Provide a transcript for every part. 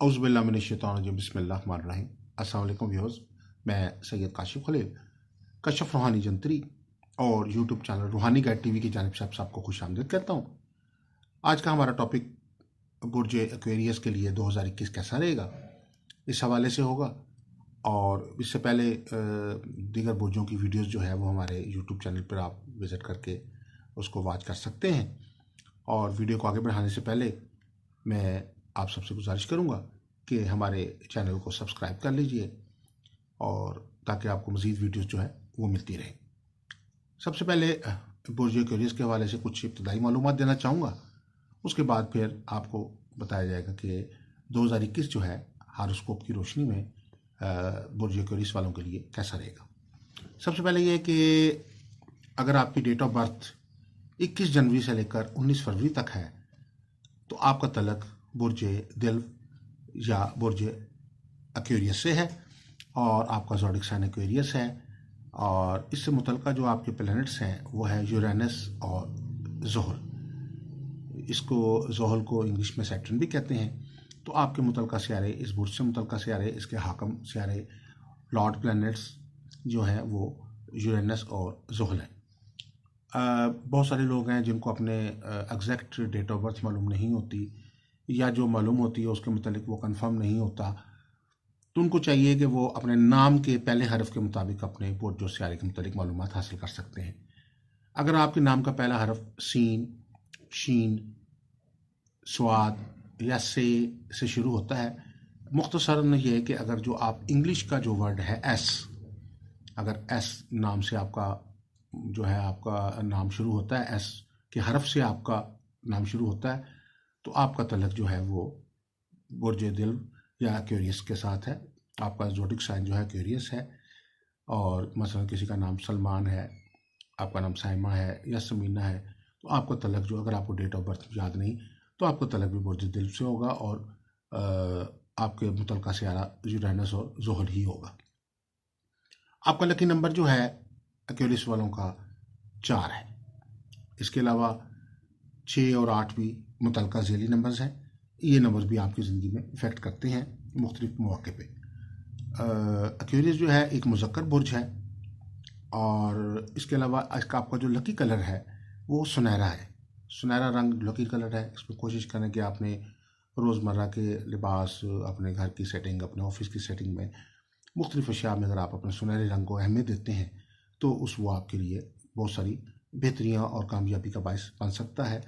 औज़ुबिल्लाहिमिनश्शैतानिर्रजीम बिस्मिल्लाहिर्रहमानिर्रहीम। अस्सलाम वालेकुम व्यूअर्स, मैं सैयद काशिफ खलील कशफ रूहानी जंतरी और यूट्यूब चैनल रूहानी गाइड टीवी की जानिब से आप सबको खुशामदीद कहता हूँ। आज का हमारा टॉपिक बुर्ज एक्वेरियस के लिए 2021 कैसा रहेगा, इस हवाले से होगा। और इससे पहले दीगर बुर्जों की वीडियोस जो है वो हमारे यूट्यूब चैनल पर आप विज़िट करके उसको वॉच कर सकते हैं। और वीडियो को आगे बढ़ाने से पहले मैं आप सबसे गुजारिश करूंगा कि हमारे चैनल को सब्सक्राइब कर लीजिए और ताकि आपको मज़ीद वीडियोस जो है वो मिलती रहे। सबसे पहले बुर्ज एक्वेरियस के हवाले से कुछ इब्तदाई मालूमात देना चाहूँगा, उसके बाद फिर आपको बताया जाएगा कि 2021 जो है हारोस्कोप की रोशनी में बुर्ज एक्वेरियस वालों के लिए कैसा रहेगा। सबसे पहले ये कि अगर आपकी डेट ऑफ बर्थ 21 जनवरी से लेकर 19 फरवरी तक है तो आपका तलक बुर्ज दिल या बुर्ज एक्वेरियस से है और आपका ज़ोडिक साइन एक्वेरियस है। और इससे मुतल्लिक़ जो आपके प्लैनेट्स हैं वो है यूरेनस और ज़ोहल। इसको ज़ोहल को इंग्लिश में सैटर्न भी कहते हैं। तो आपके मुतल्लिक़ सियारे, इस बुर्ज से मुतल्लिक़ सियारे, इसके हाकम सियारे लॉर्ड प्लैनेट्स जो हैं वो यूरेनस और ज़ोहल हैं। बहुत सारे लोग हैं जिनको अपने एग्जैक्ट डेट ऑफ बर्थ मालूम नहीं होती, या जो मालूम होती है उसके मुतालिक वो कंफर्म नहीं होता, तो उनको चाहिए कि वो अपने नाम के पहले हरफ के मुताबिक अपने बुर्ज और सियारे के मुतालिक मालूमात हासिल कर सकते हैं। अगर आपके नाम का पहला हरफ सीन, शीन, स्वाद या से शुरू होता है, मुख्तसरन ये है कि अगर जो आप इंग्लिश का जो वर्ड है एस, अगर एस नाम से आपका जो है आपका नाम शुरू होता है, एस के हरफ से आपका नाम शुरू होता है, तो आपका तलक जो है वो बुर्ज दिल या एक्वेरियस के साथ है। आपका ज़ोडिक साइन जो है एक्वेरियस है। और मसलन किसी का नाम सलमान है, आपका नाम साइमा है या समीना है, तो आपका तलक जो, अगर आपको डेट ऑफ बर्थ याद नहीं, तो आपका तलक भी बुर्ज दिल से होगा और आपके मुतल्लिक़ा सियारा यूरेनस और ज़ोहल ही होगा। आपका लकी नंबर जो है एक्वेरियस वालों का 4 है। इसके अलावा 6 और 8 भी मुतल्लिक़ा ज़ेली नंबर्स हैं। ये नंबर्स भी आपकी ज़िंदगी में इफ़ेक्ट करते हैं मुख्तलिफ मौक़े पे। एक्वेरियस जो है एक मुज़क्कर बुर्ज है और इसके अलावा इसका आपका जो लकी कलर है वो सुनहरा है। सुनहरा रंग लकी कलर है। इसमें कोशिश करें कि आपने रोज़मर्रा के लिबास, अपने घर की सेटिंग, अपने ऑफिस की सेटिंग में मुख्तलिफ अशिया में अगर आप अपने सुनहरे रंग को अहमियत देते हैं तो वो आपके लिए बहुत सारी बेहतरियाँ और कामयाबी का बायस बन सकता है।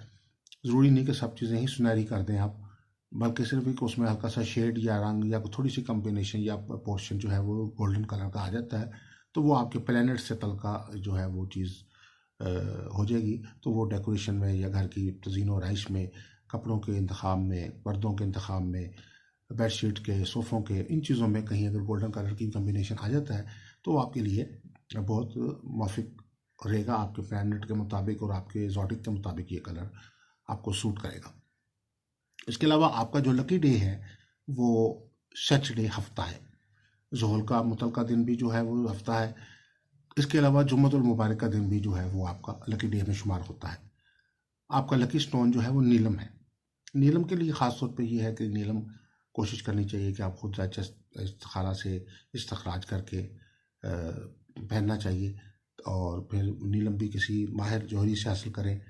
ज़रूरी नहीं कि सब चीज़ें ही सुनहरी कर दें आप, बल्कि सिर्फ एक उसमें हल्का सा शेड या रंग या थोड़ी सी कम्बिनेशन या पोर्शन जो है वो गोल्डन कलर का आ जाता है, तो वो आपके प्लैनेट से तलका जो है वो चीज़ हो जाएगी। तो वो डेकोरेशन में या घर की तज़ीन और रहाइश में, कपड़ों के इंतखाब में, पर्दों के इंतखाब में, बेडशीट के, सोफ़ों के, इन चीज़ों में कहीं अगर गोल्डन कलर की कम्बिनेशन आ जाता है तो आपके लिए बहुत मुवाफ़िक रहेगा। आपके प्लैनेट के मुताबिक और आपके ज़ोडिक के मुताबिक ये कलर आपको सूट करेगा। इसके अलावा आपका जो लकी डे है वो सैटरडे हफ्ता है। ज़ोहल का मुतल्लिक़ा दिन भी जो है वो हफ्ता है। इसके अलावा जुम्मतुल मुबारक का दिन भी जो है वो आपका लकी डे में शुमार होता है। आपका लकी स्टोन जो है वो नीलम है। नीलम के लिए ख़ास तौर पे ये है कि नीलम कोशिश करनी चाहिए कि आप खुद इस्तिखारा से इस्तखराज करके पहनना चाहिए। और फिर नीलम भी किसी माहिर जौहरी से हासिल करें,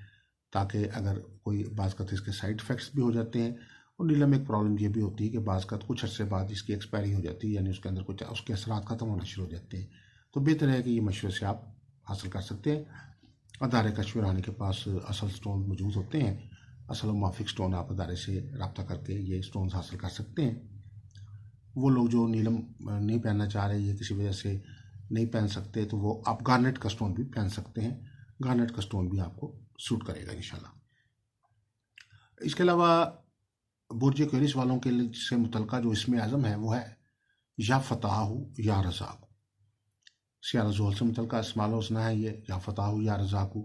ताकि अगर कोई बाज़ इसके साइड इफ़ेक्ट्स भी हो जाते हैं। और नीलम एक प्रॉब्लम ये भी होती है कि बाज़ कुछ अर्से बाद इसकी एक्सपायरी हो जाती है, यानी उसके अंदर कुछ उसके असरात ख़त्म होना शुरू हो जाते हैं। तो बेहतर है कि ये मशवरे से आप हासिल कर सकते हैं। अदारे कश्मीर आने के पास असल स्टोन मौजूद होते हैं। असल मुवाफ़िक स्टोन आप अदारे से रब्ता करके ये स्टोन हासिल कर सकते हैं। वो लोग जो नीलम नहीं पहनना चाह रहे, ये किसी वजह से नहीं पहन सकते, तो वो आप गार्नेट का स्टोन भी पहन सकते हैं। गार्नेट का स्टोन भी आपको सूट करेगा इंशाल्लाह। इसके अलावा बुर्ज एक्वेरियस वालों के लिए से मुतल्लिक़ा जो इसमें आज़म है वो है या फ़ताहु या रज़ाक़ु। सियारा ज़ोहल से मुतल्लिक़ा इस्माल हुस्ना है ये, या फ़ताहु या रज़ाक़ु।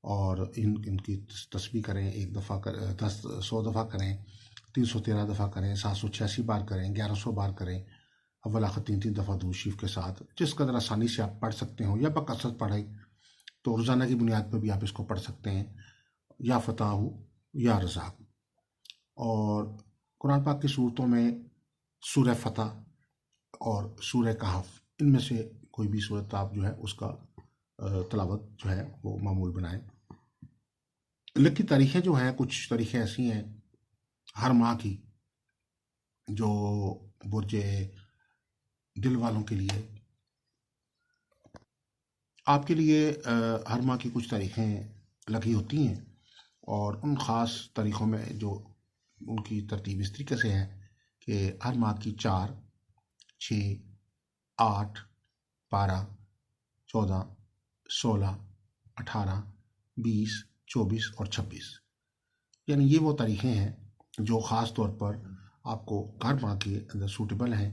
और इनकी तस्बीह करें, 1 दफ़ा कर 100 दफ़ा करें, 313 दफ़ा करें, 786 बार करें, 1100 बार करें, अव्वल आखिर 3-3 दफ़ा दुरूद शरीफ के साथ। जिस कदर आसानी से आप पढ़ सकते हो या बकसरत पढ़ें, तो रोज़ाना की बुनियाद पर भी आप इसको पढ़ सकते हैं, या फ़ताहु या रज़ाक़ु। और कुरान पाक की सूरतों में सूरह फतह और सूरह कहफ, इनमें से कोई भी सूरत आप जो है उसका तलावत जो है वो मामूल बनाएं। लकी तारीखें जो हैं, कुछ तारीखें ऐसी हैं हर माह की जो बुर्ज दिल वालों के लिए, आपके लिए हर माह की कुछ तारीखें लगी होती हैं, और उन ख़ास तारीखों में जो उनकी तरतीब इस तरीके से है कि हर माह की 4, 6, 8, 12, 14, 16, 18, 20, 24 और 26, यानी ये वो तारीखें हैं जो ख़ास तौर पर आपको हर माह के अंदर सूटेबल हैं,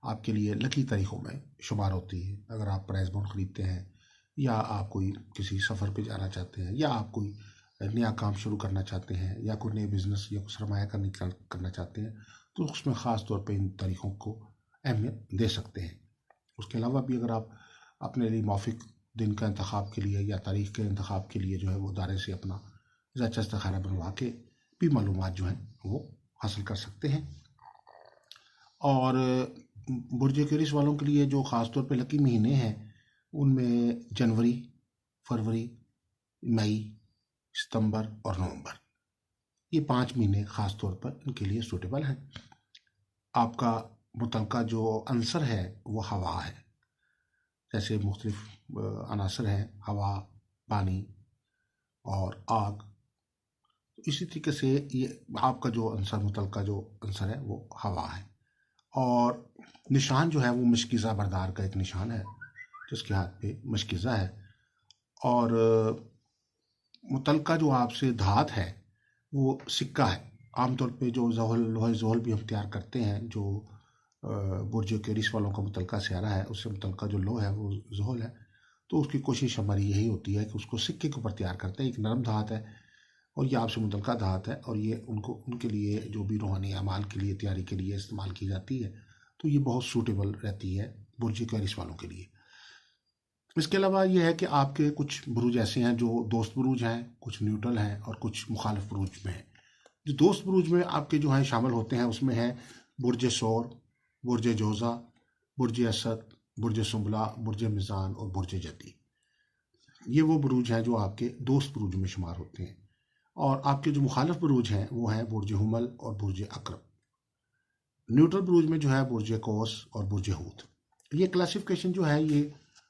आपके लिए लकी तारीखों में शुमार होती है। अगर आप प्राइस बॉन्ड ख़रीदते हैं, या आप कोई किसी सफ़र पे जाना चाहते हैं, या आप कोई नया काम शुरू करना चाहते हैं, या कोई नए बिज़नेस या सरमाया करना चाहते हैं, तो उसमें ख़ास तौर पे इन तारीखों को अहमियत दे सकते हैं। उसके अलावा भी अगर आप अपने लिए मौफिक दिन का इंतखाब के लिए या तारीख के इंतखाब के लिए जो है वो दायरे से अपना ज़ायचा इस्तिखारा बनवा के भी मालूमात जो हैं वो हासिल कर सकते हैं। और बुर्ज क्यूरिस वालों के लिए जो ख़ास तौर पे लकी महीने हैं, उनमें जनवरी, फरवरी, मई, सितंबर और नवंबर, ये 5 महीने ख़ास तौर पर इनके लिए सूटेबल हैं। आपका मुतलका जो अंसर है वो हवा है, जैसे मुख्तलिफ अनासर हैं, हवा, पानी और आग। इसी तरीके से ये आपका जो अंसर, मुतलका जो अंसर है वो हवा है। और निशान जो है वो मशकीज़ा बरदार का एक निशान है, जिसके हाथ पे मशकीज़ा है। और मुतलका जो आपसे धात है वो सिक्का है। आमतौर पे जो लोहे जोहल भी हम तैयार करते हैं, जो बुर्ज क्यूरिस वालों का मुतलका स्यारा है, उससे मुतलका जो लोह है वो जोहल है, तो उसकी कोशिश हमारी यही होती है कि उसको सिक्के के ऊपर तैयार करते हैं। एक नरम धात है और ये आपसे मुतलका धात है, और ये उनको उनके लिए जो भी रूहानी अमाल के लिए तैयारी के लिए इस्तेमाल की जाती है, तो ये बहुत सूटेबल रहती है बुर्ज क्यूरिस वालों के लिए। इसके अलावा ये है कि आपके कुछ बुरूज ऐसे हैं जो दोस्त बुरूज हैं, कुछ न्यूट्रल हैं और कुछ मुखालिफ बुरूज में हैं। जो दोस्त बुरूज में आपके जो हैं शामिल होते हैं, उसमें है बुर्ज सौर, बुर्ज जोज़ा, बुर्ज असद, बुर्ज सुंबला, बुर्ज मिज़ान और बुर्ज जदी। ये वो बुरूज हैं जो आपके दोस्त बुरूज में शुमार होते हैं। और आपके जो मुखालिफ बुरूज हैं वो हैं बुर्ज हुमल और बुर्ज अकरब। न्यूट्रल बुरूज में जो है बुर्ज कौस और बुर्ज हूत। ये क्लासिफिकेशन जो है ये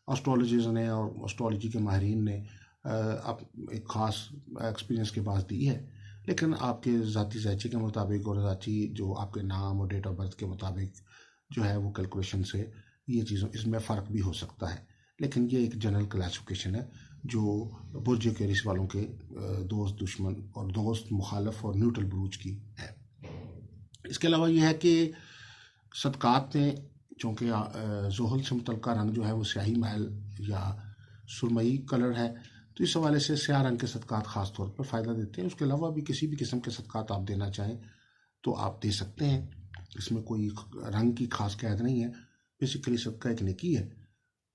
एस्ट्रोलॉजर्स ने और एस्ट्रोलॉजी के माहिरीन ने आप एक ख़ास एक्सपीरियंस के पास दी है, लेकिन आपके ज़ाती ज़ायचे के मुताबिक और ज़ाती जो आपके नाम और डेट ऑफ बर्थ के मुताबिक जो है वो कैलकुलेशन से ये चीज़ों इसमें फ़र्क भी हो सकता है। लेकिन ये एक जनरल क्लासिफिकेशन है जो बुर्ज क्यूरिस वालों के दोस्त, दुश्मन और दोस्त, मुखालफ और न्यूट्रल बुरूज की है। इसके अलावा यह है कि सदक़ात में चूँकि जोहल से मुतल्लिक़ रंग जो है वो स्याही मैल या सुरमई कलर है, तो इस हवाले से स्याह रंग के सदक़ात ख़ास तौर पर फ़ायदा देते हैं। उसके अलावा भी किसी भी किस्म के सदक़ात आप देना चाहें तो आप दे सकते हैं, इसमें कोई रंग की खास कैद नहीं है। बेसिकली सदका एक नेकी है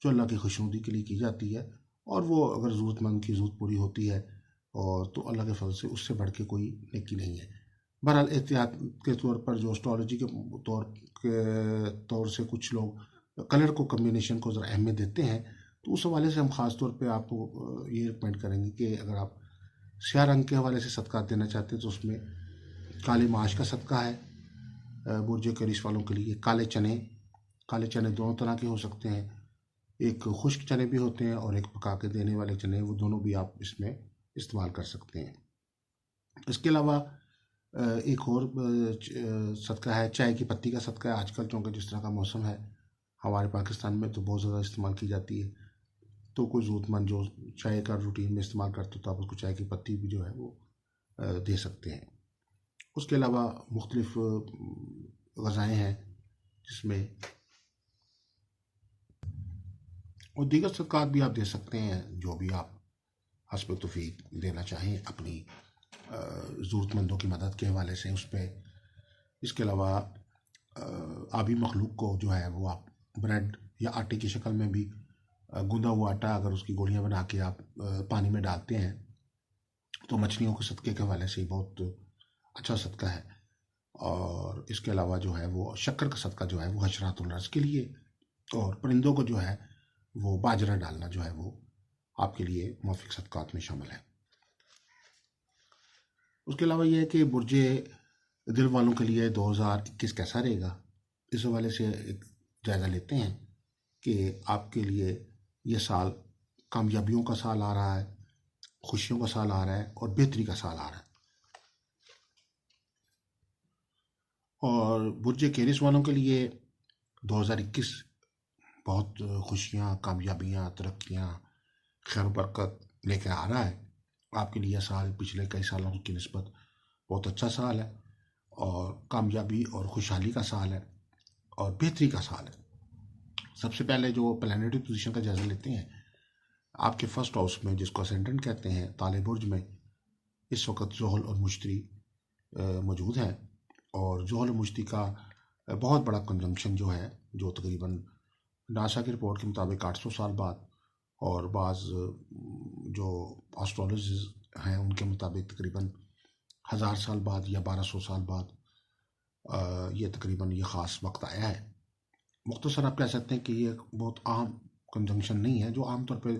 जो अल्लाह की खुशनुदी के लिए की जाती है, और वो अगर ज़रूरतमंद की ज़रूरत पूरी होती है और तो अल्लाह के फजल से उससे बढ़ के कोई नेकी नहीं है। बहरहाल एहतियात के तौर पर जो एस्ट्रोलॉजी के तौर से कुछ लोग कलर को, कम्बिनेशन को ज़रा अहमियत देते हैं, तो उस हवाले से हम ख़ास तौर पे आपको ये रिकमेंड करेंगे कि अगर आप स्याह रंग के हवाले से सदक़ात देना चाहते हैं तो उसमें काले माश का सदका है बुर्ज क्यूरिस वालों के लिए। काले चने दोनों तरह के हो सकते हैं, एक खुश्क चने भी होते हैं और एक पका के देने वाले चने, वो दोनों भी आप इसमें इस्तेमाल कर सकते हैं। इसके अलावा एक और सदका है चाय की पत्ती का सदका है। आजकल चूँकि जिस तरह का मौसम है हमारे पाकिस्तान में तो बहुत ज़्यादा इस्तेमाल की जाती है, तो कोई ज़रूरतमंद जो चाय का रूटीन में इस्तेमाल करते हो तो आप उसको चाय की पत्ती भी जो है वो दे सकते हैं। उसके अलावा मुख्तलिफ ग़ज़ाएँ हैं जिसमें और दीगर सदक़ात भी आप दे सकते हैं, जो भी आप हस्ब तौफ़ीक देना चाहें अपनी ज़रूरतमंदों की मदद के हवाले से उस पर। इसके अलावा आबी मखलूक को जो है वो आप ब्रेड या आटे की शक्ल में भी गूंदा हुआ आटा अगर उसकी गोलियां बना के आप पानी में डालते हैं तो मछलियों के सदक़े के हवाले से बहुत अच्छा सदका है। और इसके अलावा जो है वो शक्कर का सदका जो है वो हशरातुल अर्ज़ के लिए, और परिंदों को जो है वो बाजरा डालना जो है वो आपके लिए मौफिक सदक़ात में शामिल है। उसके अलावा ये है कि बुर्जे दिल वालों के लिए 2021 कैसा रहेगा, इस हवाले से एक जायज़ा लेते हैं कि आपके लिए ये साल कामयाबियों का साल आ रहा है, खुशियों का साल आ रहा है और बेहतरी का साल आ रहा है। और बुर्ज केरिस वालों के लिए 2021 बहुत खुशियाँ, कामयाबियाँ, तरक्कियाँ, खैर बरकत लेकर आ रहा है। आपके लिए यह साल पिछले कई सालों की निस्बत बहुत अच्छा साल है और कामयाबी और खुशहाली का साल है और बेहतरी का साल है। सबसे पहले जो प्लैनेटरी पोजीशन का जायज़ा लेते हैं, आपके फर्स्ट हाउस में जिसको असेंडेंट कहते हैं, ताले बुर्ज में इस वक्त ज़ोहल और मुश्तरी मौजूद हैं और ज़ोहल और मुश्तरी का बहुत बड़ा कंजंक्शन जो है, जो तकरीबन नासा की रिपोर्ट के मुताबिक 800 साल बाद और बाज़ जो एस्ट्रोलॉजिस्ट हैं उनके मुताबिक तकरीबन 1000 साल बाद या 1200 साल बाद ये तकरीबन ये ख़ास वक्त आया है। मुख्तसर आप कह सकते हैं कि ये बहुत आम कंजंक्शन नहीं है जो आम तौर पे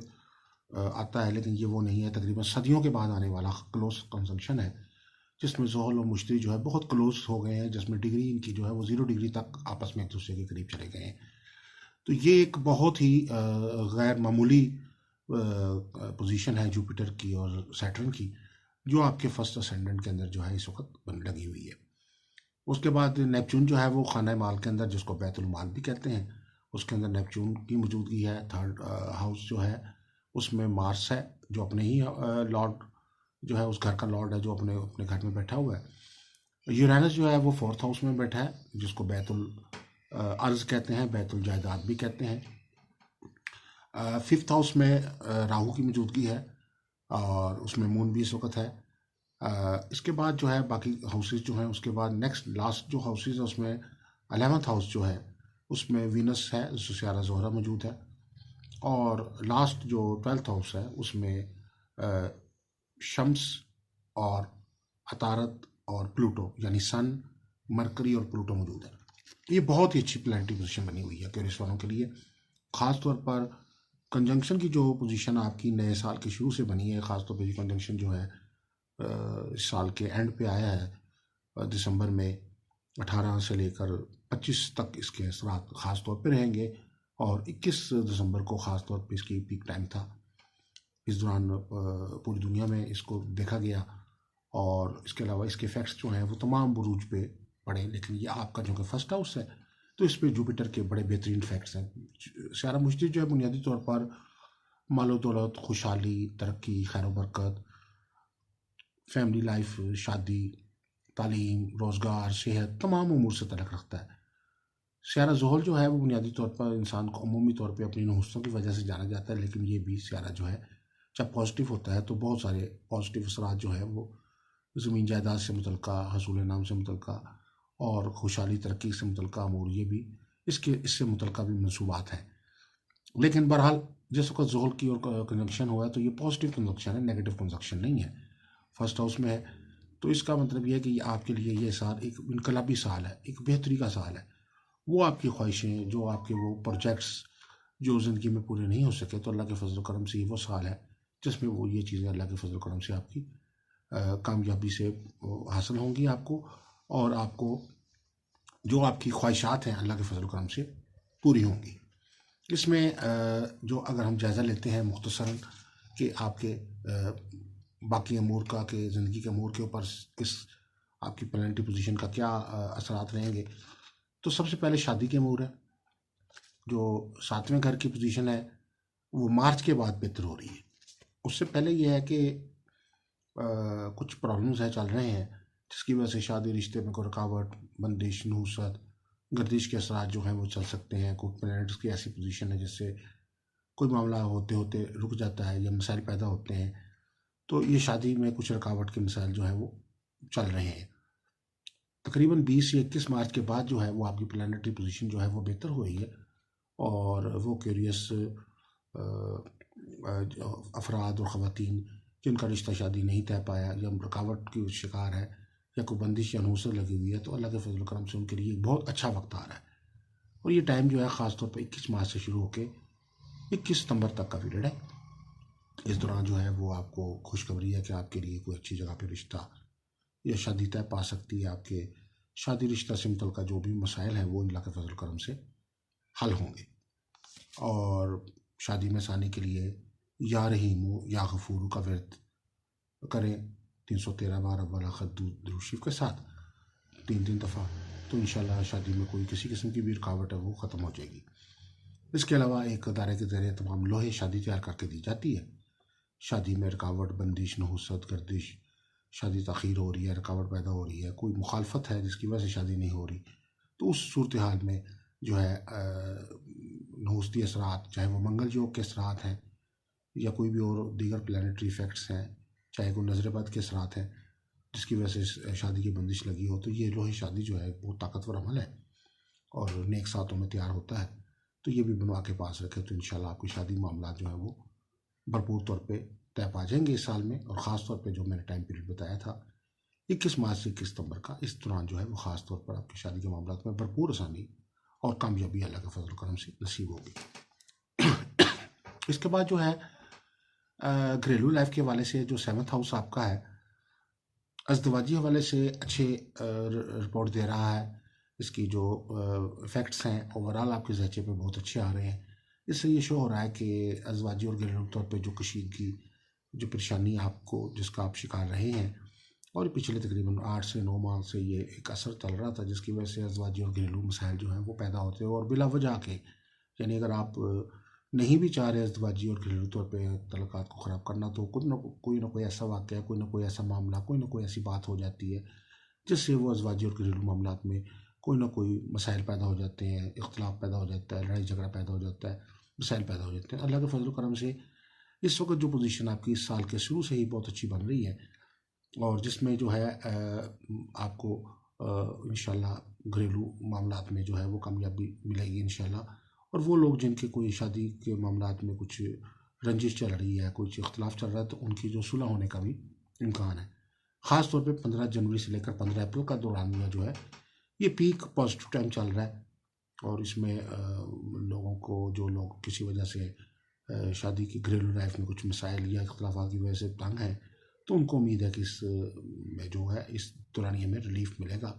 आता है, लेकिन ये वो नहीं है, तकरीबन सदियों के बाद आने वाला क्लोज कंजंक्शन है जिसमें ज़ोहल और मुश्तरी जो है बहुत क्लोज हो गए हैं, जिसमें डिग्री इनकी जो है वो 0 डिग्री तक आपस में एक दूसरे के करीब चले गए हैं। तो ये एक बहुत ही गैर मामूली पोजीशन है जुपिटर की और सैटर्न की, जो आपके फर्स्ट असेंडेंट के अंदर जो है इस वक्त बन लगी हुई है। उसके बाद नेपच्यून जो है वो खाना माल के अंदर, जिसको बैतुल माल भी कहते हैं, उसके अंदर नेपच्यून की मौजूदगी है। थर्ड हाउस जो है उसमें मार्स है जो अपने ही लॉर्ड जो है, उस घर का लॉर्ड है जो अपने अपने घर में बैठा हुआ है। यूरेनस जो है वो फोर्थ हाउस में बैठा है, जिसको बैतुल अर्ज कहते हैं, बैतुल जायदाद भी कहते हैं। फिफ्थ हाउस में राहु की मौजूदगी है और उसमें मून भी इस वक्त है। इसके बाद जो है बाकी हाउसेस जो हैं, उसके बाद नेक्स्ट लास्ट जो हाउसेस है उसमें 11th हाउस जो है उसमें वीनस है, सियारा ज़ोहरा मौजूद है, और लास्ट जो 12th हाउस है उसमें शम्स और अतारत और प्लूटो यानी सन, मरकरी और प्लूटो मौजूद है। ये बहुत ही अच्छी प्लैनेटरी पोजीशन बनी हुई है क्वेरियस वालों के लिए। ख़ास तौर पर कंजंक्शन की जो पोजीशन आपकी नए साल के शुरू से बनी है, ख़ास तौर पर ये कंजंक्शन जो है इस साल के एंड पे आया है, दिसंबर में 18 से लेकर 25 तक इसके असरात ख़ास तौर पे रहेंगे और 21 दिसंबर को ख़ास तौर पे इसकी पीक टाइम था। इस दौरान पूरी दुनिया में इसको देखा गया और इसके अलावा इसके इफेक्ट्स जो हैं वो तमाम बुरूज पे पड़े, लेकिन ये आपका जो कि फर्स्ट हाउस है तो इस पे जुपिटर के बड़े बेहतरीन इफेक्ट्स हैं। सियारा मुश्तरी जो है बुनियादी तौर पर मालो दौलत, खुशहाली, तरक्की, खैर बरकत, फैमिली लाइफ, शादी, तालीम, रोज़गार, सेहत, तमाम उमूर से तल्लुक़ रखता है। सियारा ज़ोहल जो है वो बुनियादी तौर पर इंसान को अमूमी तौर पे अपनी नहुस्तों की वजह से जाना जाता है, लेकिन ये भी सियारा जो है जब पॉजिटिव होता है तो बहुत सारे पॉजिटिव असरात जो है वो ज़मीन जायदाद से मुतल्लिक़ा, हसूल नाम से मुतल्लिक़ा और खुशहाली तरक्की से मुतल्लिक़ा अमूर, ये भी इससे मुतल्लिक़ा भी मंसूबात हैं। लेकिन बहरहाल जिस वक्त ज़ोहल की और कंजंक्शन हुआ है तो ये पॉजिटिव कंजंक्शन है, नेगेटिव कंजंक्शन नहीं है, फर्स्ट हाउस में है। तो इसका मतलब ये है कि आपके लिए ये साल एक इनकलाबी साल है, एक बेहतरी का साल है। वो आपकी ख्वाहिशें, जो आपके वो प्रोजेक्ट्स जो ज़िंदगी में पूरे नहीं हो सके, तो अल्लाह के फजल करम से ये वो साल है जिसमें वो ये चीज़ें अल्लाह के फजल करम से आपकी कामयाबी से हासिल होंगी आपको, और आपको जो आपकी ख्वाहिशात हैं अल्लाह के फजल करम से पूरी होंगी। इसमें जो अगर हम जायज़ा लेते हैं मुख्तसरन कि आपके बाकी अमूर का, के ज़िंदगी के अमूर के ऊपर इस आपकी प्लैनेटरी पोजीशन का क्या असरात रहेंगे, तो सबसे पहले शादी के अमूर है। जो 7वें घर की पोजीशन है वो मार्च के बाद बेहतर हो रही है। उससे पहले ये है कि कुछ प्रॉब्लम्स है चल रहे हैं जिसकी वजह से शादी रिश्ते में कोई रुकावट, बंदिश, नहुसत, गर्दिश के असरात जो हैं वो चल सकते हैं। कुछ प्लैनेट्स की ऐसी पोजीशन है जिससे कोई मामला होते होते रुक जाता है या मसाइल पैदा होते हैं, तो ये शादी में कुछ रुकावट के मसाइल जो है वो चल रहे हैं। तकरीबन 20 या 21 मार्च के बाद जो है वो आपकी प्लैनेटरी पोजीशन जो है वो बेहतर हो रही है और वो क्यूरियस अफराद और ख़वातीन जिनका रिश्ता शादी नहीं तय पाया या रुकावट की शिकार है, या कोई बंदिश या नहुसत लगी हुई है तो अल्लाह के फजल करम से उनके लिए बहुत अच्छा वक्त आ रहा है। और ये टाइम जो है ख़ास तौर पर 21 मार्च से शुरू होकर 21 सितंबर तक का पीरियड है। इस दौरान जो है वो आपको खुशखबरी है कि आपके लिए कोई अच्छी जगह पे रिश्ता या शादी तय पा सकती है। आपके शादी रिश्ता से मुतल्लिक़ जो भी मसाइल हैं वो अल्लाह के फजल करम से हल होंगे। और शादी में आने के लिए या रहीमु या गफूरू का व्रत करें 313 बार अव्वल आखिर दुरूद शरीफ के साथ 3 दफ़ा, तो इंशाल्लाह शादी में कोई किसी किस्म की भी रुकावट है वो ख़त्म हो जाएगी। इसके अलावा एक अदारे के ज़रिए तमाम लोहे शादी तैयार करके दी जाती है। शादी में रुकावट, बंदिश, नहुसत, गर्दिश, शादी तख़ीर हो रही है, रुकावट पैदा हो रही है, कोई मुखालफत है जिसकी वजह से शादी नहीं हो रही, तो उस सूरत हाल में जो है नहुसती असरात, चाहे वो मंगल योग के असरात हैं या कोई भी और दीगर प्लानिटरी इफेक्ट्स हैं, चाहे कोई नजरबद के असरात हैं जिसकी वजह से शादी की बंदिश लगी हो, तो ये लोहे शादी जो है बहुत ताकतवर अमल है और नेक सातों में तैयार होता है। तो ये भी बनवा के पास रखें तो इंशाल्लाह आपकी शादी मामला जो है वो भरपूर तौर पे तय पा जाएंगे इस साल में। और ख़ास तौर पे जो मैंने टाइम पीरियड बताया था 21 मार्च से 21 सितंबर का, इस दौरान जो है वो ख़ास तौर पर आपकी शादी के मामला में भरपूर आसानी और कामयाबी अल्लाह के फजल करम से नसीब होगी। इसके बाद जो है घरेलू लाइफ के हवाले से जो 7th हाउस आपका है अज़दवाजी हवाले से अच्छे रिपोर्ट दे रहा है। इसकी जो इफ़ेक्ट्स हैं ओवरऑल आपके जहचे पे बहुत अच्छे आ रहे हैं। इससे ये शो हो रहा है कि अज़दवाजी और घरेलू तौर पे जो कशीदगी, जो परेशानी आपको जिसका आप शिकार रहे हैं और पिछले तकरीबन 8 से 9 माह से ये एक असर चल रहा था जिसकी वजह से अज़दवाजी और घरेलू मसाइल जो हैं वो पैदा होते हैं और बिला वजह के, यानी अगर आप नहीं भी चाह रहे अज़दवाजी और घरेलू तौर पे तल्लुकात को ख़राब करना, तो कोई ना कोई ऐसा वाक़या, कोई ना कोई ऐसा मामला, कोई ना कोई ऐसी बात हो जाती है जिससे वो अज़दवाजी और घरेलू मामलात में कोई ना कोई मसाइल पैदा हो जाते हैं, इख्तलाफ पैदा हो जाता है, लड़ाई झगड़ा पैदा हो जाता है, मसाइल पैदा हो जाते हैं। अल्लाह के फजल करम से इस वक्त जो पोजीशन आपकी इस साल के शुरू से ही बहुत अच्छी बन रही है और जिसमें जो है आपको इंशाल्लाह घरेलू मामलात में जो है वो कामयाबी मिलेगी इंशाल्लाह। और वो लोग जिनके कोई शादी के मामलात में कुछ रंजिश चल रही है, कुछ इख्तलाफ चल रहा है, तो उनकी जो सुलह होने का भी इम्कान है। ख़ास तौर पे 15 जनवरी से लेकर 15 अप्रैल का दौरानिया जो है ये पीक पॉजिटिव टाइम चल रहा है और इसमें लोगों को, जो लोग किसी वजह से शादी की घरेलू लाइफ में कुछ मसाइल या इख्तलाफात की वजह से तंग हैं, तो उनको उम्मीद है कि इस में जो है इस दौरानिया में रिलीफ मिलेगा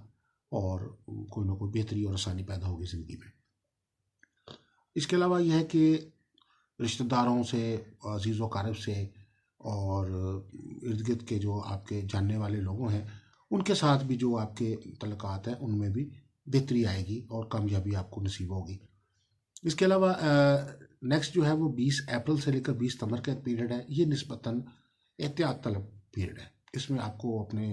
और कोई ना कोई बेहतरी और आसानी पैदा होगी ज़िंदगी में। इसके अलावा यह है कि रिश्तेदारों से, अजीज़ व क़ारिब से और इर्द गिर्द के जो आपके जानने वाले लोगों हैं उनके साथ भी जो आपके तल्लुकात हैं उनमें भी बेहतरी आएगी और कामयाबी आपको नसीब होगी। इसके अलावा नेक्स्ट जो है वो 20 अप्रैल से लेकर 20 सितंबर का पीरियड है। ये निस्बतन एहतियात तलब पीरियड है। इसमें आपको अपने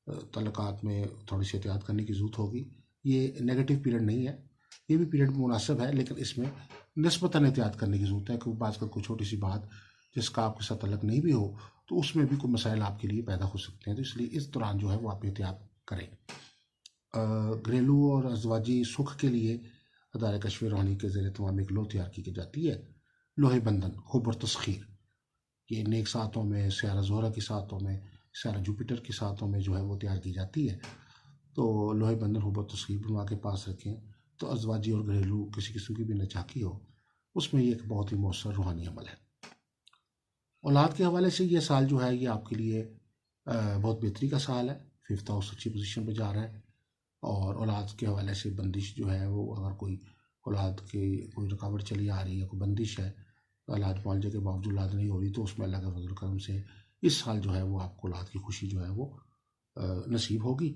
तल्लुकात में थोड़ी सी एहतियात करने की ज़रूरत होगी। ये नेगेटिव पीरियड नहीं है, ये भी पीरियड मुनासिब है, लेकिन इसमें निस्बतन एहतियात करने की ज़रूरत है। क्योंकि बात का कोई छोटी सी बात जिसका आपके साथ तल्लुक नहीं भी हो तो उसमें भी कोई मसाइल आपके लिए पैदा हो सकते हैं, तो इसलिए इस दौरान जो है वो आप एहतियात करें। घरेलू और अज़दवाजी सुख के लिए अदारे कश्फ रूहानी के ज़रिए तमाम एक लोह तैयार की जाती है। लोहे बंधन, हुब और तस्खीर, ये नेक सातों में, स्यारा ज़ोहरा की सातों में, स्यारा जुपिटर की सातों में जो है वो तैयार की जाती है। तो लोहे बंधन, हुब और तस्खीर बनवा के पास रखें तो अज़दवाजी और घरेलू किसी किस्म की भी नचाकी हो उसमें ये एक बहुत ही मौसर रूहानी अमल है। औलाद के हवाले से ये साल जो है ये आपके लिए बहुत बेहतरी का साल है। 5th हाउस अच्छी पोजीशन पे जा रहा है और औलाद के हवाले से बंदिश जो है वो, अगर कोई औलाद की कोई रुकावट चली आ रही है, कोई बंदिश है, औलाद मुआवजे के बावजूद औलाद नहीं हो रही, तो उसमें अल्लाह के फजल करम से इस साल जो है वो आपको औलाद की खुशी जो है वो नसीब होगी।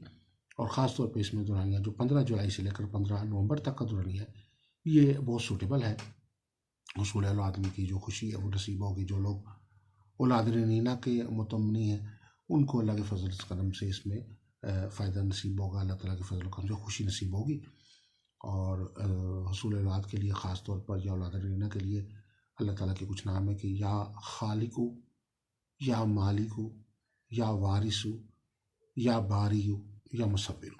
और ख़ास तौर पे इसमें दौरानिया जो 15 जुलाई से लेकर 15 नवंबर तक का दौरानिया है ये बहुत सूटेबल है। हुसूल औलाद की जो खुशी है वो नसीब होगी। जो लोग औलाद नीना के मुतमनी हैं उनको अल्लाह के फजल करम से इसमें फ़ायदा नसीब होगा, अल्लाह ताला के फजल करम से खुशी नसीब होगी। और हुसूल औलाद के लिए ख़ास तौर पर या औलाद नीना के लिए अल्लाह ताला के कुछ नाम है कि या खालिकु, या मालिकु, या वारिसु, या बारियु, या मुसव्विरु।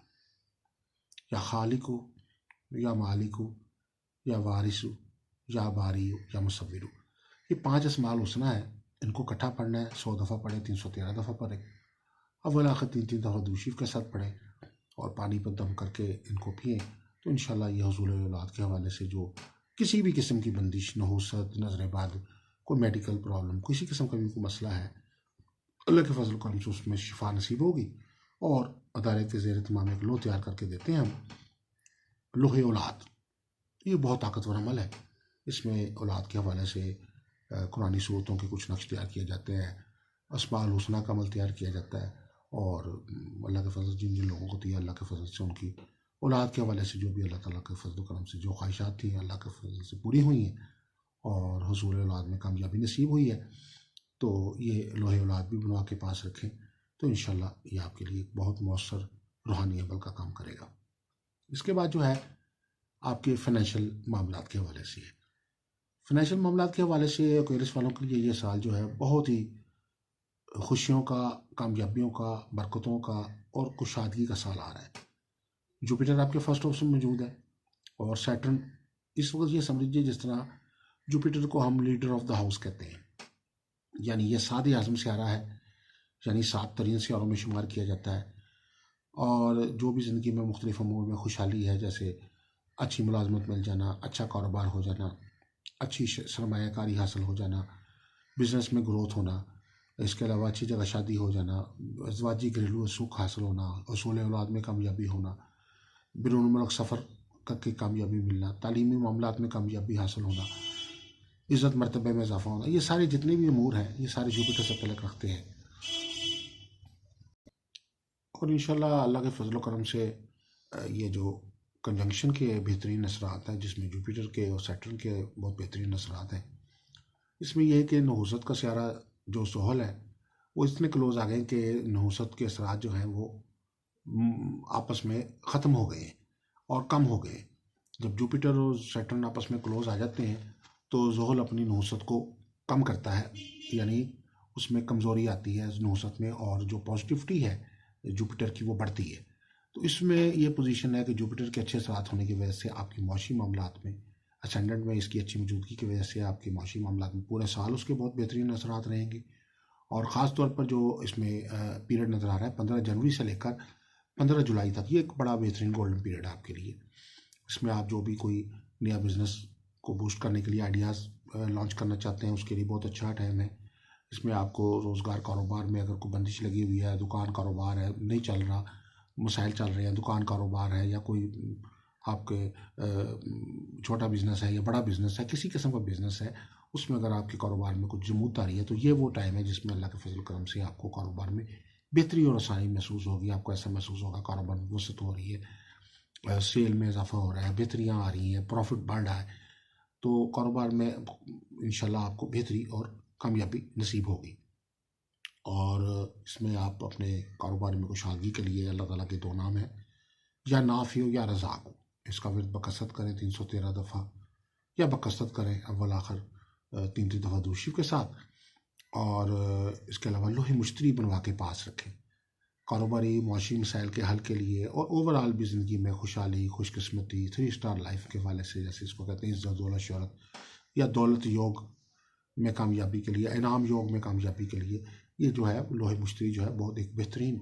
या खालिकु, या मालिकु, या वारिसु, या बारियु, या मुसव्विरु। ये 5 अस्माउल हुस्ना है। इनको इकट्ठा पढ़ना है, 100 दफ़ा पढ़े, 313 दफ़ा पढ़े अव्वल आखिर 3-3 दफ़ा दूध शरीफ के साथ पढ़ें और पानी पर दम करके इनको पिएँ, तो इंशाल्लाह ये हुसूल औलाद के हवाले से जो किसी भी किस्म की बंदिश, नहुसत, नज़र-ए-बद, कोई मेडिकल प्रॉब्लम, किसी किस्म का भी कोई मसला है, अल्लाह के फजल करम से उसमें शिफा नसीब होगी। और अदारे के ज़ेर तमाम एक लो तैयार करके देते हैं हम, लोहे औलाद। ये बहुत ताकतवर अमल है। इसमें औलाद के हवाले से कुरानी सूरतों के कुछ नक्श तैयार किए जाते हैं, अस्माउल हुस्ना का अमल तैयार किया जाता है। और अल्लाह के फजल जिन जिन लोगों को दिया, अल्लाह के फजल से उनकी औलाद के हवाले से जो भी अल्लाह ताला के फजल करम से जो ख्वाहिशात थी अल्लाह के फजल से पूरी हुई हैं और हुसूल औलाद में कामयाबी नसीब हुई है। तो ये लोहे औलाद भी बनवा के पास रखें, तो इंशाल्लाह ये आपके लिए एक बहुत मौसर रूहानी अमल का काम करेगा। इसके बाद जो है आपके फाइनेंशियल मामलात के हवाले से है। फाइनेंशियल मामलात के हवाले से एक्वेरियस वालों के लिए ये साल जो है बहुत ही खुशियों का, कामयाबियों का, बरकतों का और कुशादगी का साल आ रहा है। जुपिटर आपके फर्स्ट हाउस में मौजूद है और सैटर्न इस वक्त ये समझिए जिस तरह जुपिटर को हम लीडर ऑफ द हाउस कहते हैं, यानी ये सादे आज़म स्यारा है, यानी 7 तरीन स्यारों में शुमार किया जाता है। और जो भी ज़िंदगी में मुख्तलिफ अमूर में खुशहाली है, जैसे अच्छी मुलाजमत मिल जाना, अच्छा कारोबार हो जाना, अच्छी सरमायाकारी हासिल हो जाना, बिज़नेस में ग्रोथ होना, इसके अलावा अच्छी जगह शादी हो जाना, अज़वाजी घरेलू सुख हासिल होना, उसूल औलाद में कामयाबी होना, बिरून मुल्क सफ़र करके कामयाबी मिलना, तालीमी मामलात में कामयाबी हासिल होना, इज़्ज़त मर्तबे में इजाफा होना, ये सारे जितने भी अमूर हैं ये सारे जुपिटर से तल्लुक़ रखते हैं। और इंशाल्लाह अल्लाह के फजल करम से ये जो कंजंक्शन के बेहतरीन असरात हैं, जिसमें जुपिटर के और सैटर्न के बहुत बेहतरीन असरात हैं, इसमें यह है कि नहुसत का स्यारा जो सोहल है वो इतने क्लोज आ गए कि नहुसत के असरात जो हैं वो आपस में ख़त्म हो गए और कम हो गए। जब जुपिटर और सैटर्न आपस में क्लोज आ जाते हैं तो जोहल अपनी नहुसत को कम करता है, यानी उसमें कमज़ोरी आती है नहुसत में, और जो पॉजिटिविटी है जुपिटर की वो बढ़ती है। तो इसमें ये पोजीशन है कि जुपिटर के अच्छे असरात होने की वजह से आपकी माशी मामलात में, असेंडेंट में इसकी अच्छी मौजूदगी की वजह से आपके माशी मामलात में पूरे साल उसके बहुत बेहतरीन असरात रहेंगे। और ख़ास तौर पर जो इसमें पीरियड नज़र आ रहा है 15 जनवरी से लेकर 15 जुलाई तक, ये एक बड़ा बेहतरीन गोल्डन पीरियड है आपके लिए। इसमें आप जो भी कोई नया बिज़नेस को बूस्ट करने के लिए आइडियाज़ लॉन्च करना चाहते हैं उसके लिए बहुत अच्छा टाइम है। इसमें आपको रोज़गार कारोबार में अगर कोई बंदिश लगी हुई है, दुकान कारोबार है नहीं चल रहा, मसाइल चल रहे हैं, दुकान कारोबार है या कोई आपके छोटा बिज़नेस है या बड़ा बिज़नेस है, किसी किस्म का बिज़नेस है, उसमें अगर आपके कारोबार में कुछ जमूत आ रही है तो ये वो टाइम है जिसमें अल्लाह के फजल करम से आपको कारोबार में बेहतरी और आसानी महसूस होगी। आपको ऐसा महसूस होगा कारोबार में वसअत हो रही है, सेल में इजाफा हो रहा है, बेहतरियाँ आ रही हैं, प्रॉफिट बढ़ रहा है, तो कारोबार में इंशाल्लाह आपको बेहतरी और कामयाबी नसीब होगी। और इसमें आप अपने कारोबार में खुशहाली के लिए अल्लाह ताला के 2 नाम हैं, या नाफी हो या रज़ाक हो। इसका विर्द बकसरत करें 313 दफ़ा, या बकसरत करें अव्वल आखिर 3-3 दफ़ा दूध शरीफ के साथ। और इसके अलावा लोहे मुश्तरी बनवा के पास रखें कारोबारी मुआशी मसाइल के हल के लिए, और ओवरऑल भी ज़िंदगी में खुशहाली, खुशकिस्मती, 3 स्टार लाइफ के हवाले से, जैसे इसको कहते हैं इज़्ज़त, दौलत, शोहरत या दौलत योग में कामयाबी के लिए, इनाम योग में कामयाबी के लिए, ये जो है लोहे मुश्तरी जो है बहुत एक बेहतरीन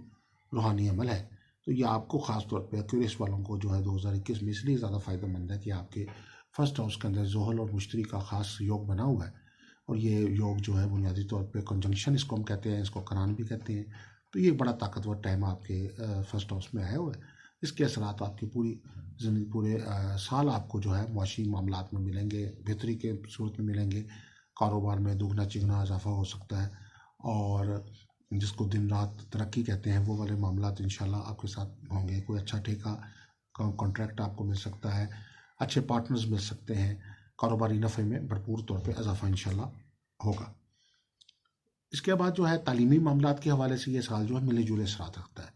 रूहानी अमल है। तो ये आपको ख़ास तौर पे एक्वेरियस वालों को जो है 2021 में इसलिए ज़्यादा फ़ायदेमंद है कि आपके फर्स्ट हाउस के अंदर जोहल और मुश्तरी का ख़ास योग बना हुआ है। और ये योग जो है बुनियादी तौर पे कंजंक्शन इसको हम कहते हैं, इसको करान भी कहते हैं। तो ये बड़ा ताकतवर टाइम आपके फर्स्ट हाउस में आया हुआ है। इसके असरात आपकी पूरी ज़िंदगी, पूरे साल आपको जो है मुआशी मामलात में मिलेंगे, बेहतरी के सूरत में मिलेंगे, कारोबार में दुगना चिगना इजाफा हो सकता है, और जिसको दिन रात तरक्की कहते हैं वो वाले मामलात इंशाल्लाह आपके साथ होंगे। कोई अच्छा ठेका कॉन्ट्रैक्ट आपको मिल सकता है, अच्छे पार्टनर्स मिल सकते हैं, कारोबारी नफ़े में भरपूर तौर पे इजाफा इंशाल्लाह होगा। इसके बाद जो है तालीमी मामलात के हवाले से ये साल जो है मिले जुले असरात रखता है।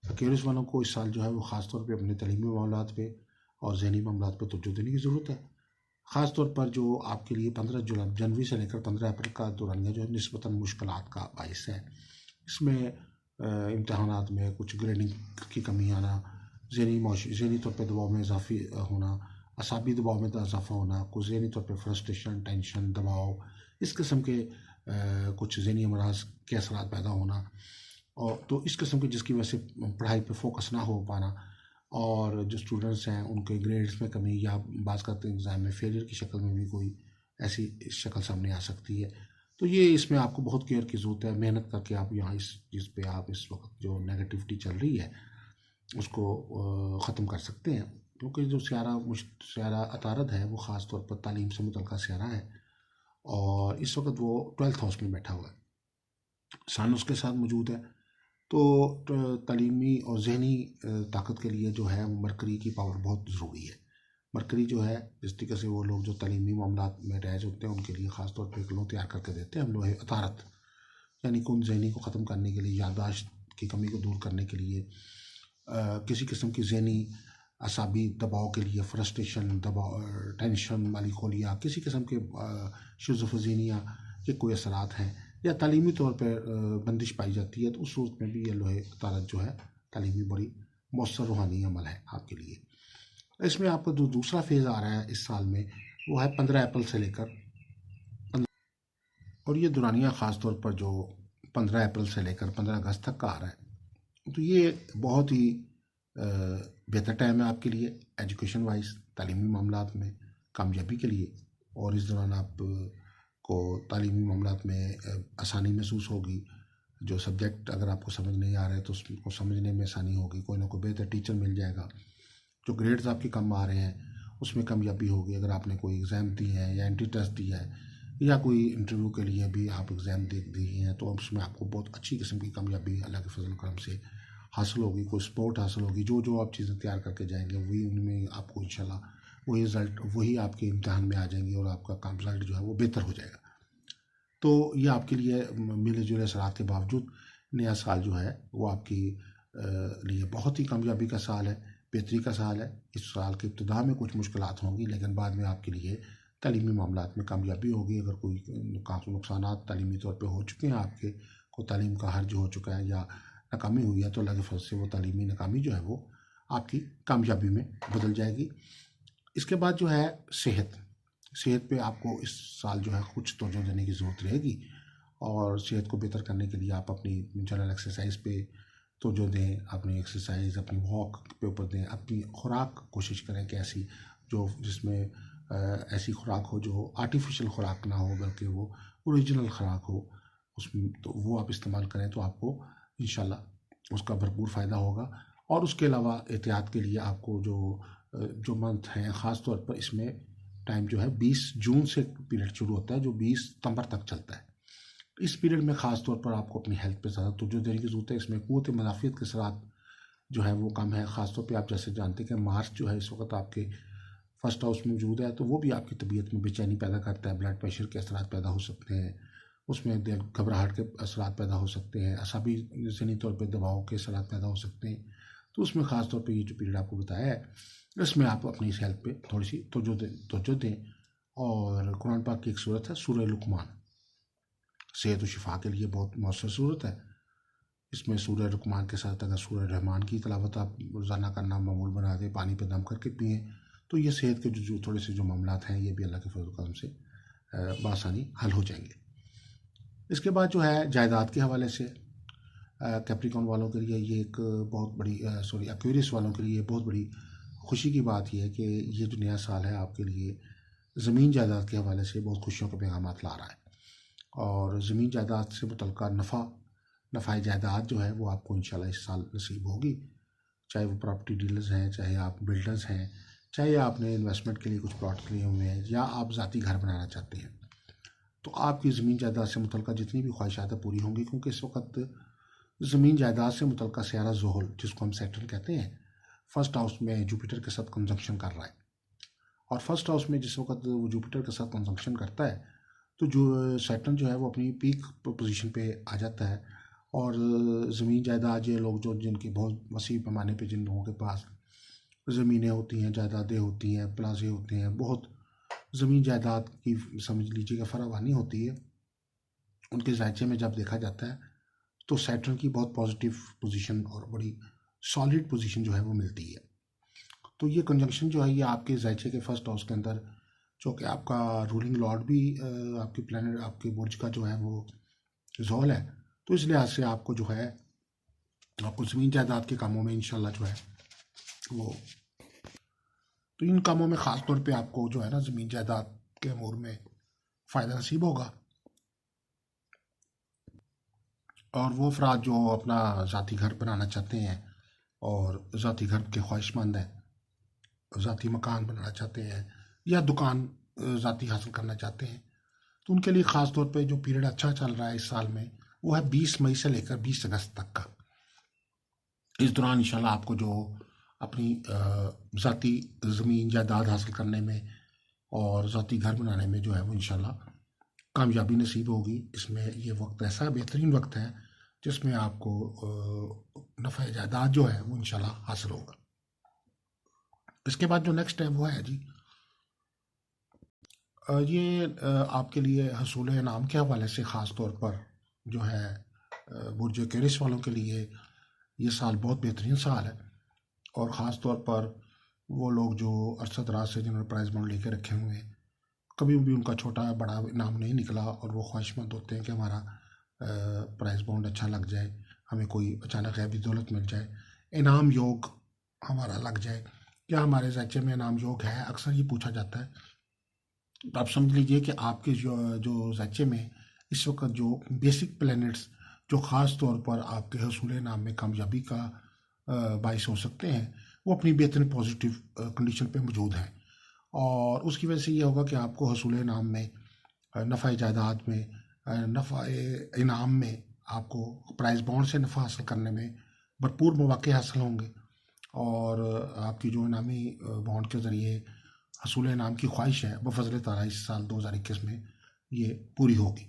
एक्वेरियस वालों को इस साल जो है वो ख़ास तौर पे अपने तालीमी मामलात पे और ज़हनी मामलात पे तवज्जो देने की ज़रूरत है। ख़ास तौर पर जो आपके लिए 15 जनवरी से लेकर 15 अप्रैल का दौरानिया जो है निस्बतन मुश्किलात का बाइस है। इसमें इम्तहानात में कुछ ग्रेडिंग की कमी आना, ज़हनी तौर पे दबाव में इजाफी होना, असाबी दबाव में इजाफा होना, कुछ ज़हनी तौर पे फ्रस्ट्रेशन, टेंशन, दबाव, इस किस्म के कुछ ज़हनी अमराज के असरात पैदा होना, और तो इस किस्म की जिसकी वजह से पढ़ाई पे फोकस ना हो पाना, और जो स्टूडेंट्स हैं उनके ग्रेड्स में कमी, या बात करते हैं एग्ज़ाम में फेलियर की शक्ल में भी कोई ऐसी शक्ल सामने आ सकती है। तो ये इसमें आपको बहुत केयर की ज़रूरत है। मेहनत करके आप यहाँ इस चीज़ पे आप इस वक्त जो नेगेटिविटी चल रही है उसको ख़त्म कर सकते हैं, क्योंकि जो स्यारा अतारद है वो ख़ास तौर पर तालीम से मुतल्लिक़ स्यारा है, और इस वक्त वो 12th हाउस में बैठा हुआ है, सन उसके साथ मौजूद है। तो तालीमी और ज़हनी ताकत के लिए जो है वो मरकरी की पावर बहुत ज़रूरी है। मरकरी जो है जिस तरीके से वो लोग जो तालीमी मामलात में रह होते हैं उनके लिए ख़ास तौर पर एक लो तैयार करके देते हैं हम लोहे अतारत, यानी कि उन ज़हनी को ख़त्म करने के लिए, याददाश्त की कमी को दूर करने के लिए, किसी किस्म की ज़हनी असाबी दबाव के लिए, फ्रस्ट्रेशन, दबाव, टेंशन, मालिकोलिया, किसी किस्म के शिज़ोफ्रेनिया के कोई असरात हैं या तालीमी तौर पर बंदिश पाई जाती है, तो उस सूरत में भी ये लोहे अतारत जो है तालीमी बड़ी मौसर रूहानी अमल है आपके लिए। इसमें आपका जो दूसरा फेज़ आ रहा है इस साल में वो है 15 अप्रैल से लेकर, और ये दुरानिया ख़ास तौर पर जो 15 अप्रैल से लेकर 15 अगस्त तक का आ रहा है। तो ये बहुत ही बेहतर टाइम है आपके लिए एजुकेशन वाइज, तालीमी मामलात में कामयाबी के लिए। और इस दौरान आप को तालीमी मामलात में आसानी महसूस होगी। जो सब्जेक्ट अगर आपको समझ नहीं आ रहे तो उसको समझने में आसानी होगी, कोई ना कोई बेहतर टीचर मिल जाएगा। जो ग्रेड्स आपके कम आ रहे हैं उसमें कामयाबी होगी। अगर आपने कोई एग्ज़ाम दी है या एंट्री टेस्ट दिया है या कोई इंटरव्यू के लिए भी आप एग्ज़ाम दे दिए हैं, तो उसमें आपको बहुत अच्छी किस्म की कामयाबी अल्लाह के फजल करम से हासिल होगी, कोई सपोर्ट हासिल होगी। जो जो आप चीज़ें तैयार करके जाएंगे वही उनमें आपको इंशाल्लाह वही रिज़ल्ट वही आपके इम्तहान में आ जाएंगे और आपका काम रिज़ल्ट जो है वो बेहतर हो जाएगा। तो ये आपके लिए मिले जुले असरात के बावजूद नया साल जो है वो आपकी लिए बहुत ही कामयाबी का साल है, बेहतरी का साल है। इस साल की इब्तिदा में कुछ मुश्किलात होंगी, लेकिन बाद में आपके लिए तालीमी मामलात में कामयाबी होगी। अगर कोई नुकसानात तालीमी तौर पे हो चुके हैं, आपके को तालीम का हर्ज हो चुका है या नाकामी हुई है, तो अल्लाह के फजल से वो तालीमी नाकामी जो है वो आपकी कामयाबी में बदल जाएगी। इसके बाद जो है सेहत पे आपको इस साल जो है कुछ तवज्जो देने की ज़रूरत रहेगी, और सेहत को बेहतर करने के लिए आप अपनी जनरल एक्सरसाइज पे तवज्जो दें, अपनी एक्सरसाइज अपनी वॉक पे ऊपर दें, अपनी खुराक कोशिश करें कि ऐसी जो जिसमें ऐसी खुराक हो जो आर्टिफिशियल खुराक ना हो बल्कि वो ओरिजिनल खुराक हो, उसमें तो वो आप इस्तेमाल करें तो आपको इंशाल्लाह उसका भरपूर फ़ायदा होगा। और उसके अलावा एहतियात के लिए आपको जो मंथ हैं ख़ास तौर पर इसमें टाइम जो है 20 जून से पीरियड शुरू होता है जो 20 सितंबर तक चलता है। इस पीरियड में ख़ास तौर पर आपको अपनी हेल्थ पे ज़्यादा तवज्जो देने की ज़रूरत है। इसमें क़ुव्वत मुदाफ़ियत के असरात जो है वो कम है। ख़ास तौर पे आप जैसे जानते हैं कि मार्च जो है इस वक्त आपके फर्स्ट हाउस में मौजूद है, तो वो भी आपकी तबीयत में बेचैनी पैदा करता है। ब्लड प्रेशर के असरात पैदा हो सकते हैं, उसमें दिल घबराहट के असरात पैदा हो सकते हैं, असाबी ज़हनी तौर पर दबाव के असरात पैदा हो सकते हैं। तो उसमें ख़ास तौर पर ये जो पीरियड आपको बताया है इसमें आप अपनी इस हेल्थ पे थोड़ी सी तवज्जो दें। और कुरान पाक की एक सूरत है सूरह लुक़मान, सेहत व शिफा के लिए बहुत मौसर सूरत है। इसमें सूरह लुक़मान के साथ अगर सूरह रहमान की तिलावत आप रोज़ाना करना मामूल बना दें, पानी पे दम करके पिएँ, तो ये सेहत के जो थोड़े से जो मामलात हैं ये भी अल्लाह के फजल करम से बआसानी हल हो जाएंगे। इसके बाद जो है जायदाद के हवाले से कैप्रिकॉन वालों के लिए ये एक बहुत बड़ी एक्वेरियस वालों के लिए बहुत बड़ी खुशी की बात यह है कि ये जो नया साल है आपके लिए ज़मीन जायदाद के हवाले से बहुत खुशियों के पैगामात ला रहा है। और ज़मीन जायदाद से मुतल्लिक़ नफ़ाए जायदाद जो है वो आपको इंशाल्लाह इस साल नसीब होगी। चाहे वो प्रॉपर्टी डीलर्स हैं, चाहे आप बिल्डर्स हैं, चाहे आपने इन्वेस्टमेंट के लिए कुछ प्लॉट लिए हुए हैं या आप ज़ाती घर बनाना चाहते हैं, तो आपकी ज़मीन जायदाद से मुतल्लिक़ जितनी भी ख्वाहिशात पूरी होंगी। क्योंकि इस वक्त ज़मीन जायदाद से मुतल्लिक़ स्यारा ज़ुहल जिसको हम सैटर्न कहते हैं फर्स्ट हाउस में जुपिटर के साथ कंजंक्शन कर रहा है। और फर्स्ट हाउस में जिस वक्त वो जुपिटर के साथ कंजंक्शन करता है तो जो सैटर्न जो है वो अपनी पीक पोजीशन पे आ जाता है। और ज़मीन जायदाद ये लोग जो जिनकी बहुत वसी पैमाने पे जिन लोगों के पास ज़मीनें होती हैं, जायदादें होती हैं, प्लाजे होते हैं, बहुत ज़मीन जायदाद की समझ लीजिए कि फरावानी होती है, उनके जायचे में जब देखा जाता है तो सैटर्न की बहुत पॉजिटिव पोजीशन और बड़ी सॉलिड पोजीशन जो है वो मिलती है। तो ये कंजंक्शन जो है ये आपके जायचे के फर्स्ट हाउस के अंदर, जो कि आपका रूलिंग लॉर्ड भी आपके प्लैनेट आपके बुर्ज का जो है वो ज़ोल है, तो इस लिहाज से आपको जो है आपको ज़मीन जायदाद के कामों में इंशाल्लाह जो है वो, तो इन कामों में ख़ास तौर पे आपको जो है ना ज़मीन जायदाद के अमूर में फ़ायदा नसीब होगा। और वो अफराद जो अपना ज़ाती घर बनाना चाहते हैं और ज़ाती घर के ख्वाहिशमंद हैं, ज़ाती मकान बनाना चाहते हैं या दुकान ज़ाती हासिल करना चाहते हैं, तो उनके लिए ख़ास तौर पे जो पीरियड अच्छा चल रहा है इस साल में वो है 20 मई से लेकर 20 अगस्त तक का। इस दौरान इंशाल्लाह आपको जो अपनी ज़ाती ज़मीन जायदाद हासिल करने में और ज़ाती घर बनाने में जो है वो इंशाल्लाह कामयाबी नसीब होगी। इसमें ये वक्त ऐसा बेहतरीन वक्त है जिसमें आपको नफ़ा जायदाद जो है वो इंशाल्लाह हासिल होगा। इसके बाद जो नेक्स्ट है वो है जी ये आपके लिए हसूल इनाम के हवाले से ख़ास तौर पर जो है बुर्ज कैरिस वालों के लिए ये साल बहुत बेहतरीन साल है। और ख़ास तौर पर वो लोग जो अरसा दराज से जिन्होंने प्राइज़ बॉन्ड लेके रखे हुए हैं, कभी भी उनका छोटा बड़ा इनाम नहीं निकला और वो ख्वाहिशमंद होते हैं कि हमारा प्राइज़ बॉन्ड अच्छा लग जाए, हमें कोई अचानक गैबी दौलत मिल जाए, इनाम योग हमारा लग जाए, क्या हमारे ज़ायचे में इनाम योग है, अक्सर ये पूछा जाता है। तो आप समझ लीजिए कि आपके जो जो ज़ायचे में इस वक्त जो बेसिक प्लैनेट्स जो ख़ास तौर पर आपके हसूल इनाम में कामयाबी का बाइस हो सकते हैं, वो अपनी बेहतरीन पॉजिटिव कंडीशन पे मौजूद हैं। और उसकी वजह से ये होगा कि आपको हसूल इनाम में नफ़ा जायदाद में नफ़ा इनाम में आपको प्राइज़ बॉन्ड से नफ़ा हासिल करने में भरपूर मौक़े हासिल होंगे। और आपकी जो इनामी बॉन्ड के ज़रिए हसूल इनाम की ख्वाहिश है वो फ़ज़ल ताला इस साल 2021 में ये पूरी होगी।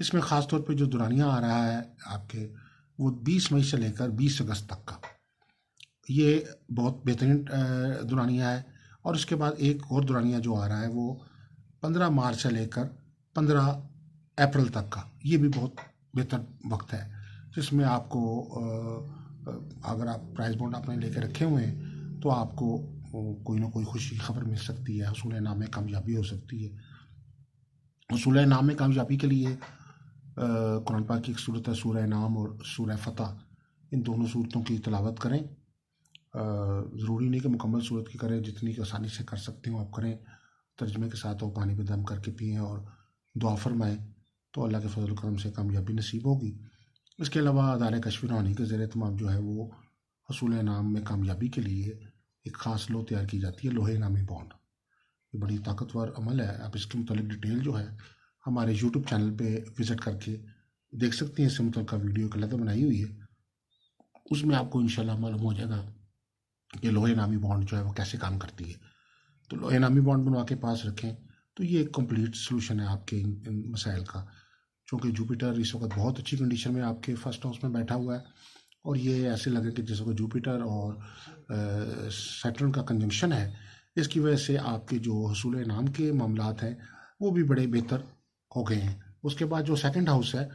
इसमें ख़ास तौर पे जो दुरानिया आ रहा है आपके, वो 20 मई से लेकर 20 अगस्त तक का, ये बहुत बेहतरीन दुरानिया है। और उसके बाद एक और दुरानिया जो आ रहा है वो 15 मार्च से लेकर 15 अप्रैल तक का, ये भी बहुत बेहतर वक्त है जिसमें आपको अगर आप प्राइज़ बॉन्ड आपने लेके रखे हुए हैं तो आपको कोई ना कोई खुशी खबर मिल सकती है, हसूल इनाम में कामयाबी हो सकती है। हसूल इनाम में कामयाबी के लिए कुरान पाक की एक सूरत है सूरह इनाम और सूरह फतह, इन दोनों सूरतों की तिलावत करें। ज़रूरी नहीं कि मुकम्मल सूरत की करें, जितनी आसानी से कर सकते हो आप करें। तर्जमे के साथ वो पानी में दम करके पिएँ और दुआ फरमाएँ, तो अल्लाह के फजल करम से कामयाबी नसीब होगी। इसके अलावा अदारे कश्फ रूहानी के ज़ेर तमाम जो है वो हसूल इनाम में कामयाबी के लिए एक ख़ास लो तैयार की जाती है, लोहे इनामी बॉन्ड। ये बड़ी ताकतवर अमल है। आप इसके मुतालिक डिटेल जो है हमारे यूट्यूब चैनल पे विज़िट करके देख सकती हैं। इससे मुतल्लिक़ वीडियो एक अलग बनाई हुई है, उसमें आपको इंशाल्लाह मालूम हो जाएगा कि लोहे इनामी बॉन्ड जो है वो कैसे काम करती है। तो लोहे इनामी बॉन्ड बनवा के पास रखें, तो ये एक कंप्लीट सोल्यूशन है आपके इन मसाइल का। चूँकि जुपिटर इस वक्त बहुत अच्छी कंडीशन में आपके फर्स्ट हाउस में बैठा हुआ है और ये ऐसे लगे कि जैसे कि जुपिटर और सैटर्न का कंजंक्शन है, इसकी वजह से आपके जो हसूल इनाम के मामलात हैं वो भी बड़े बेहतर हो गए हैं। उसके बाद जो सेकंड हाउस है,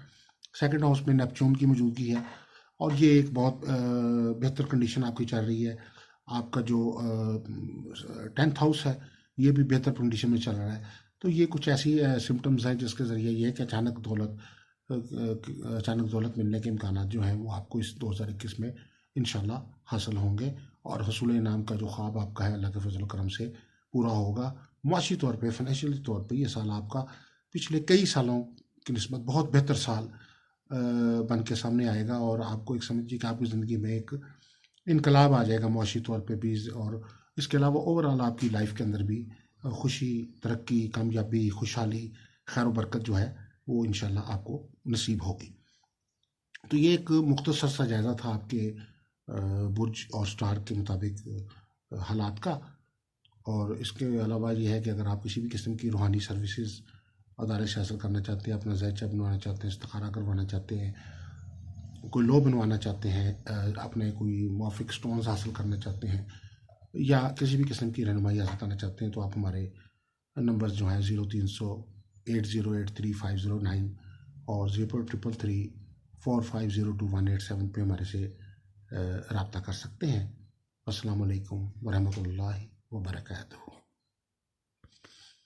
सेकंड हाउस में नेपच्यून की मौजूदगी है और ये एक बहुत बेहतर कंडीशन आपकी चल रही है। आपका जो 10th हाउस है ये भी बेहतर कंडीशन में चल रहा है। तो ये कुछ ऐसी सिम्टम्स हैं जिसके ज़रिए ये कि अचानक दौलत मिलने के इम्कान जो हैं वो आपको इस 2021 में इंशाल्लाह हासिल होंगे और हसूल इनाम का जो ख्वाब आपका है अल्लाह के फजल करम से पूरा होगा। मुआशी तौर पे, फाइनेंशियल तौर पे ये साल आपका पिछले कई सालों की निस्बत बहुत बेहतर साल बन के सामने आएगा और आपको एक समझिए कि आपकी ज़िंदगी में एक इनकलाब आ जाएगा मुआशी तौर पे भी। और इसके अलावा ओवरऑल आपकी लाइफ के अंदर भी खुशी, तरक्की, कामयाबी, खुशहाली, खैर बरकत जो है वो इंशाल्लाह आपको नसीब होगी। तो ये एक मुख्तसर सा जायज़ा था आपके बुर्ज और स्टार के मुताबिक हालात का। और इसके अलावा ये है कि अगर आप किसी भी किस्म की रूहानी सर्विसेज अदारे से हासिल करना चाहते हैं, अपना ज़ायचा बनवाना चाहते हैं, इस्तिखारा करवाना चाहते हैं, कोई लो बनवाना चाहते हैं, अपने कोई मुआफ़िक स्टोन्स हासिल करना चाहते हैं या किसी भी किस्म की रहनुमाई हासिल करना चाहते हैं, तो आप हमारे नंबर्स जो हैं 030080835009 और 0333450218 पे हमारे से रब्ता कर सकते हैं। अस्सलामु अलैकुम वरहमतुल्लाहि वबरकातुहू।